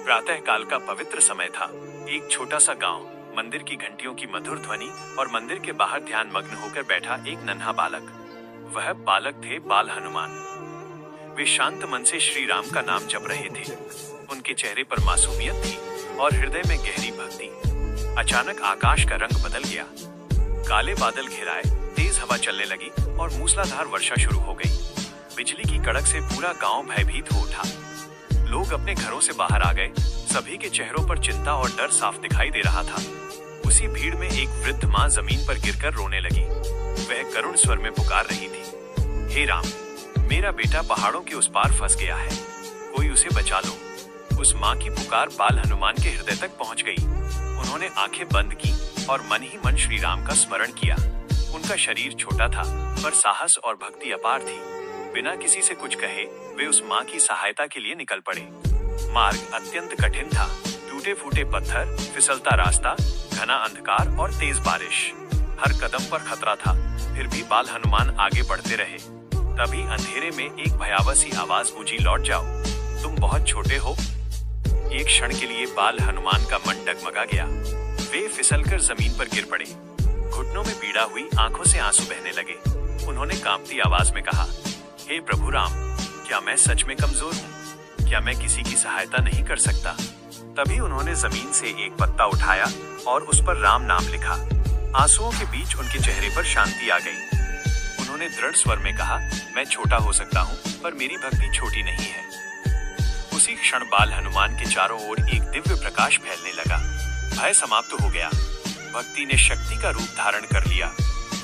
प्रातः काल का पवित्र समय था। एक छोटा सा गांव, मंदिर की घंटियों की मधुर ध्वनि और मंदिर के बाहर ध्यान मग्न होकर बैठा एक नन्हा बालक। वह बालक थे बाल हनुमान। वे शांत मन से श्री राम का नाम जप रहे थे। उनके चेहरे पर मासूमियत थी और हृदय में गहरी भक्ति। अचानक आकाश का रंग बदल गया। काले बादल घिराए, तेज हवा चलने लगी और मूसलाधार वर्षा शुरू हो गई। बिजली की कड़क से पूरा गांव भयभीत हो उठा। लोग अपने घरों से बाहर आ गए। सभी के चेहरों पर चिंता और डर साफ दिखाई दे रहा था। उसी भीड़ में एक वृद्ध माँ जमीन पर गिरकर रोने लगी। वह करुण स्वर में पुकार रही थी, हे राम, मेरा बेटा पहाड़ों के उस पार फंस गया है, कोई उसे बचा लो। उस माँ की पुकार बाल हनुमान के हृदय तक पहुँच गई। उन्होंने आंखें बंद की और मन ही मन श्री राम का स्मरण किया। उनका शरीर छोटा था पर साहस और भक्ति अपार थी। बिना किसी से कुछ कहे वे उस माँ की सहायता के लिए निकल पड़े। मार्ग अत्यंत कठिन था। टूटे फूटे पत्थर, फिसलता रास्ता, घना अंधकार और तेज बारिश। हर कदम पर खतरा था, फिर भी बाल हनुमान आगे बढ़ते रहे। तभी अंधेरे में एक भयावह सी आवाज गूंजी, लौट जाओ, तुम बहुत छोटे हो। एक क्षण के लिए बाल हनुमान का मन डगमगा गया। वे फिसलकर जमीन पर गिर पड़े। घुटनों में पीड़ा हुई, आंखों से आंसू बहने लगे। उन्होंने कांपती आवाज में कहा, हे प्रभु राम, क्या मैं सच में कमजोर हूँ? क्या मैं किसी की सहायता नहीं कर सकता? तभी उन्होंने जमीन से एक पत्ता उठाया और उस पर राम नाम लिखा। आंसुओं के बीच उनके चेहरे पर शांति आ गई। उन्होंने दृढ़ स्वर में कहा, मैं छोटा हो सकता हूँ पर मेरी भक्ति छोटी नहीं है। उसी क्षण बाल हनुमान के चारों ओर एक दिव्य प्रकाश फैलने लगा। भय समाप्त हो गया। भक्ति ने शक्ति का रूप धारण कर लिया।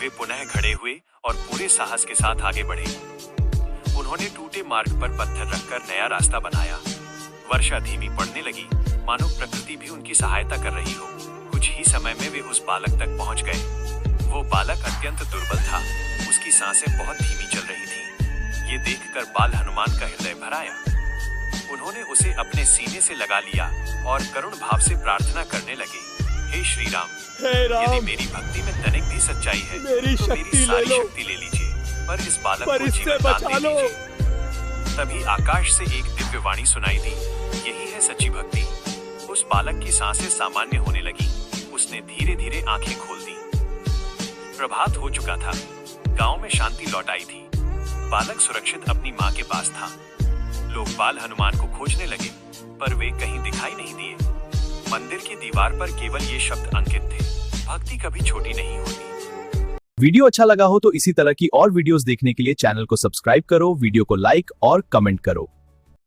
वे पुनः खड़े हुए और पूरे साहस के साथ आगे बढ़े। उन्होंने टूटे मार्ग पर पत्थर रखकर नया रास्ता बनाया। वर्षा धीमी पड़ने लगी, मानो प्रकृति भी उनकी सहायता कर रही हो। कुछ ही समय में वे उस बालक तक पहुंच गए। वो बालक अत्यंत दुर्बल था। उसकी सांसें बहुत धीमी चल रही थीं। ये देखकर बाल हनुमान का हृदय भर आया। उन्होंने उसे अपने सीने से लगा लिया और करुण भाव से प्रार्थना करने लगे, हे श्री राम, यदि मेरी भक्ति में तनिक भी सच्चाई है तो मेरी सारी शक्ति ले लीजिए, पर इस बालक को जीवन दान दे दीजिए। तभी आकाश से एक दिव्य वाणी सुनाई दी, यही है सच्ची भक्ति। उस बालक की सांसें सामान्य होने लगी। उसने धीरे धीरे आंखें खोल दी। प्रभात हो चुका था। गांव में शांति लौट आई थी। बालक सुरक्षित अपनी माँ के पास था। लोग बाल हनुमान को खोजने लगे पर वे कहीं दिखाई नहीं दिए। मंदिर की दीवार पर केवल ये शब्द अंकित थे, भक्ति कभी छोटी नहीं होती। वीडियो अच्छा लगा हो तो इसी तरह की और वीडियोस देखने के लिए चैनल को सब्सक्राइब करो, वीडियो को लाइक और कमेंट करो।